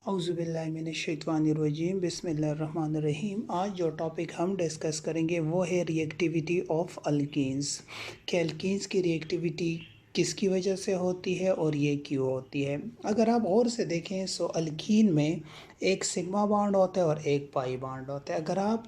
औज़ुबिल्लाहिमिनश्शैतानिर्रजीम बिस्मिल्लाहिर्रहमानिर्रहीम। आज जो टॉपिक हम डिस्कस करेंगे वो है रिएक्टिविटी ऑफ अल्कीन्स कि अल्कीन्स की रिएक्टिविटी किसकी वजह से होती है और ये क्यों होती है। अगर आप और से देखें सो अल्कीन में एक सिग्मा बॉन्ड होता है और एक पाई बॉन्ड होता है। अगर आप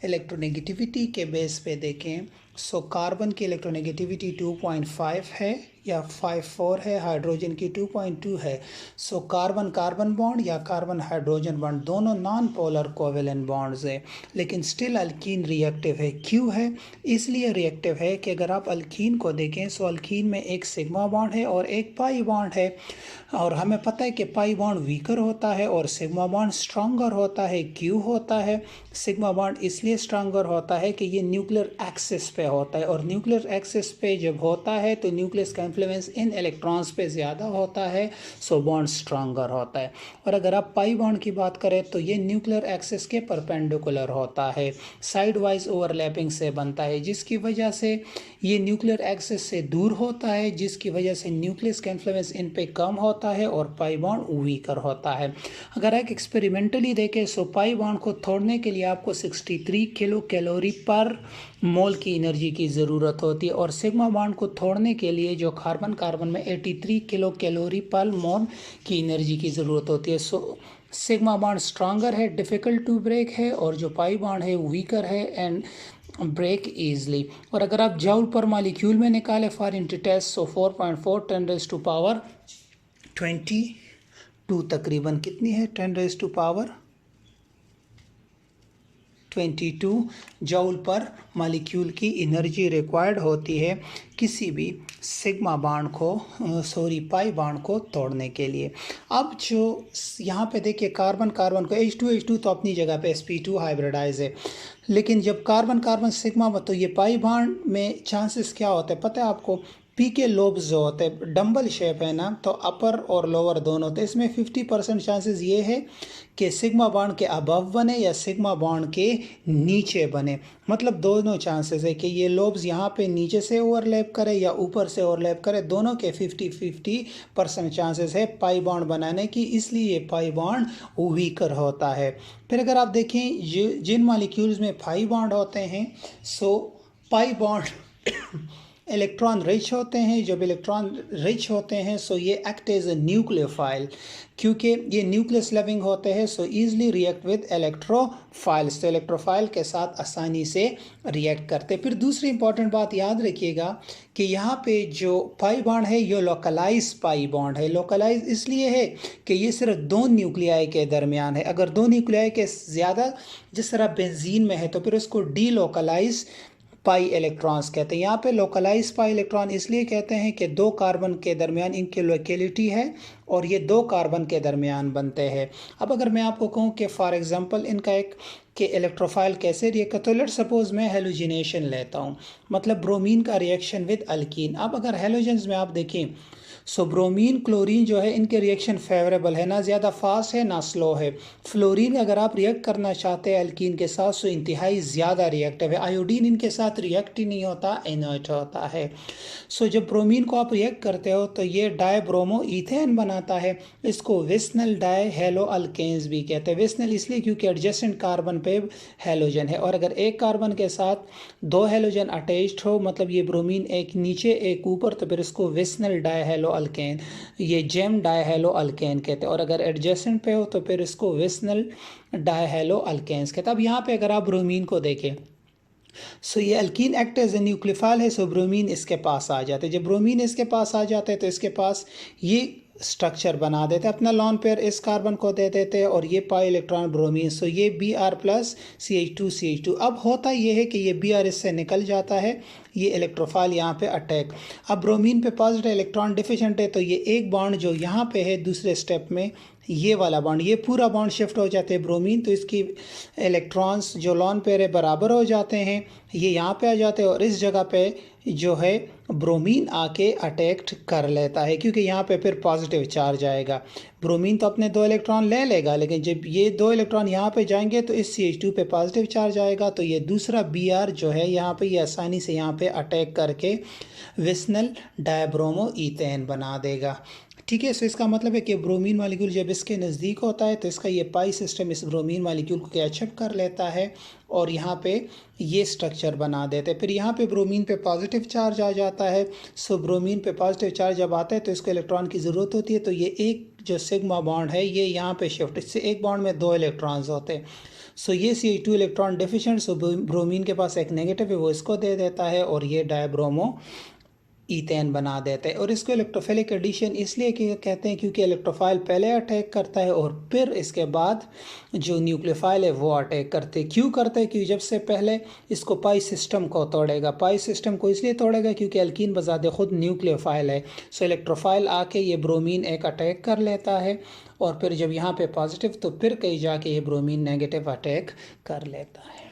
इलेक्ट्रोनेगेटिविटी के बेस पे देखें सो कार्बन की इलेक्ट्रोनेगेटिविटी 2.5 है या 5.4 है, हाइड्रोजन की 2.2 है। सो कार्बन कार्बन बॉन्ड या कार्बन हाइड्रोजन बॉन्ड दोनों नॉन पोलर कोवेलेंट बॉन्ड्स है, लेकिन स्टिल अल्कीन रिएक्टिव है। क्यों है? इसलिए रिएक्टिव है कि अगर आप अल्कीन को देखें सो अल्कीन में एक सिग्मा बॉन्ड है और एक पाई बॉन्ड है, और हमें पता है कि पाई बॉन्ड वीकर होता है और सिग्मा बॉन्ड स्ट्रॉन्गर होता है। क्यों होता है? सिग्मा बॉन्ड इसलिए स्ट्रॉन्गर होता है कि ये न्यूक्लियर एक्सिस पे होता है, और न्यूक्लियर एक्सिस पे जब होता है तो न्यूक्लियस का इन्फ्लुएंस इन इलेक्ट्रॉन्स पे ज़्यादा होता है, सो बॉन्ड स्ट्रॉन्गर होता है। और अगर आप पाई बॉन्ड की बात करें तो ये न्यूक्लियर एक्सिस के परपेंडिकुलर होता है, साइड वाइज ओवरलैपिंग से बनता है, जिसकी वजह से ये न्यूक्लियर एक्सिस से दूर होता है, जिसकी वजह से न्यूक्लियस का इन्फ्लुएंस इन पे कम होता है और पाई बॉन्ड वीकर होता है। अगर एक एक्सपेरिमेंटली देखें सो पाई बॉन्ड को तोड़ने के लिए आपको 63 किलो कैलोरी पर मोल की एनर्जी की ज़रूरत होती है, और सिग्मा बॉन्ड को तोड़ने के लिए जो कार्बन कार्बन में 83 किलो कैलोरी पर मोल की एनर्जी की ज़रूरत होती है। सो सिग्मा बॉन्ड स्ट्रॉन्गर है, डिफ़िकल्ट टू ब्रेक है, और जो पाई बॉन्ड है वीकर है एंड ब्रेक ईजली। और अगर आप जूल पर मॉलिक्यूल में निकाले फॉर इनटू टेस्ट सो 4.4 10⁻22 तकरीबन कितनी है 10⁻22 जूल पर मॉलिक्यूल की एनर्जी रिक्वायर्ड होती है किसी भी सिग्मा बॉन्ड को पाई बॉन्ड को तोड़ने के लिए। अब जो यहाँ पे देखिए कार्बन कार्बन को H2 तो अपनी जगह पे sp2 हाइब्रिडाइज है, लेकिन जब कार्बन कार्बन सिग्मा तो ये पाई बॉन्ड में चांसेस क्या होते हैं पता है आपको? पी के लोब्स जो होते हैं डंबल शेप है ना, तो अपर और लोअर दोनों, तो इसमें 50% चांसेस ये है कि सिग्मा बॉन्ड के अबव बने या सिग्मा बॉन्ड के नीचे बने। मतलब दोनों चांसेस है कि ये लोब्स यहाँ पे नीचे से ओवरलैप करे या ऊपर से ओवरलैप करे, दोनों के 50-50% चांसेस है पाई बॉन्ड बनाने की, इसलिए ये पाई बॉन्ड वीकर होता है। फिर अगर आप देखें जिन मॉलिक्यूल्स में पाई बॉन्ड होते हैं सो पाई बॉन्ड इलेक्ट्रॉन रिच होते हैं। जब इलेक्ट्रॉन रिच होते हैं सो ये एक्ट एज ए न्यूक्लियोफाइल, क्योंकि ये न्यूक्लियस लविंग होते हैं so easily react with electrophiles, तो इलेक्ट्रोफाइल के साथ आसानी से रिएक्ट करते। फिर दूसरी इंपॉर्टेंट बात याद रखिएगा कि यहाँ पे जो पाई बॉन्ड है ये लोकलाइज पाई बॉन्ड है। लोकलाइज इसलिए है कि ये सिर्फ दो न्यूक्लियाई के दरमियान है। अगर दो न्यूक्लियाई के ज़्यादा जिस तरह बेंजीन में है तो फिर उसको डी लोकलाइज पाई इलेक्ट्रॉन्स कहते हैं। यहाँ पे लोकलाइज पाई इलेक्ट्रॉन इसलिए कहते हैं कि दो कार्बन के दरमियान इनकी लोकेलिटी है और ये दो कार्बन के दरमियान बनते हैं। अब अगर मैं आपको कहूँ कि फॉर एग्जांपल इनका एक कि इलेक्ट्रोफाइल कैसे रिएक्ट करता है, तो लेट्स सपोज मैं हेलोजिनेशन लेता हूँ, मतलब ब्रोमीन का रिएक्शन विद अल्कीन। अब अगर हेलोजेंस में आप देखें सो ब्रोमीन क्लोरीन जो है इनके रिएक्शन फेवरेबल है, ना ज़्यादा फास्ट है ना स्लो है। फ्लोरीन अगर आप रिएक्ट करना चाहते हैं अल्कीन के साथ सो इंतहाई ज़्यादा रिएक्टिव है। आयोडीन इनके साथ रिएक्ट ही नहीं होता, इनर्ट होता है। सो जब ब्रोमीन को आप रिएक्ट करते हो तो ये डायब्रोमो ईथेन बनाता है, इसको विस्नल डाई हेलो अल्केन्स भी कहते हैं। विस्नल इसलिए क्योंकि एडजेसेंट कार्बन पे हेलोजन है, और अगर एक कार्बन के साथ दो हेलोजन अटैच्ड हो मतलब ये ब्रोमीन एक नीचे एक ऊपर, तो फिर इसको विस्नल डाई हेलो अल्केन, ये जेम डाई हेलो अल्केन कहते हैं। और अगर एडजेसेंट पे हो तो फिर इसको विस्नल डाई हेलो अल्केन्स कहते हैं। अब यहाँ पे अगर आप ब्रोमीन को देखें सो ये alkene act as a nucleophile है, सो ब्रोमीन इसके पास आ जाते हैं। जब ब्रोमीन इसके पास आ जाते हैं तो इसके पास ये स्ट्रक्चर बना देते हैं, अपना लॉन पेयर इस कार्बन को दे देते हैं और ये पाई इलेक्ट्रॉन ब्रोमीन, सो ये Br प्लस CH2 अब होता ये है कि ये Br इससे निकल जाता है, ये इलेक्ट्रोफाइल यहाँ पे अटैक। अब ब्रोमीन पे पॉजिटिव इलेक्ट्रॉन डिफिशेंट है तो ये एक बॉन्ड जो यहाँ पे है दूसरे स्टेप में ये वाला बॉन्ड, ये पूरा बॉन्ड शिफ्ट हो जाते हैं ब्रोमीन, तो इसकी इलेक्ट्रॉन्स जो लॉन पेयर है बराबर हो जाते हैं, ये यहाँ पे आ जाते हैं और इस जगह पे जो है ब्रोमीन आके अटैक्ट कर लेता है, क्योंकि यहाँ पे फिर पॉजिटिव चार्ज आएगा। ब्रोमीन तो अपने दो इलेक्ट्रॉन ले लेगा, लेकिन जब ये दो इलेक्ट्रॉन यहाँ पे जाएंगे तो इस CH2 पे पॉजिटिव चार्ज आएगा, तो ये दूसरा Br जो है यहाँ पे ये आसानी से यहाँ पे अटैक करके विस्नल डायब्रोमो ईथेन बना देगा। ठीक है। सो इसका मतलब है कि ब्रोमीन मालिक्यूल जब इसके नज़दीक होता है तो इसका ये पाई सिस्टम इस ब्रोमीन मालिक्यूल को कैचअप कर लेता है और यहाँ पे ये स्ट्रक्चर बना देते हैं। फिर यहाँ पे ब्रोमीन पे पॉजिटिव चार्ज आ जाता है। सो ब्रोमीन पे पॉजिटिव चार्ज जब आता है तो इसको इलेक्ट्रॉन की ज़रूरत होती है, तो ये एक जो सिग्मा बॉन्ड है ये यहाँ पे शिफ्ट, इससे एक बॉन्ड में 2 इलेक्ट्रॉन्स होते हैं। सो ये CH2 इलेक्ट्रॉन डिफिशिएंट, सो ब्रोमीन के पास एक नेगेटिव है वो इसको दे देता है और ये डायब्रोमो ईथेन बना देते हैं। और इसको इलेक्ट्रोफिलिक एडिशन इसलिए कहते हैं क्योंकि इलेक्ट्रोफाइल पहले अटैक करता है और फिर इसके बाद जो न्यूक्लियोफाइल है वो अटैक करते हैं। क्यों करते हैं? क्योंकि जब से पहले इसको पाई सिस्टम को तोड़ेगा। पाई सिस्टम को इसलिए तोड़ेगा क्योंकि एल्कीन बजाते खुद न्यूक्लियोफाइल है। सो इलेक्ट्रोफाइल आके ये ब्रोमीन एक अटैक कर लेता है और फिर जब यहाँ पे पॉजिटिव तो फिर कहीं जाके ये ब्रोमीन नेगेटिव अटैक कर लेता है।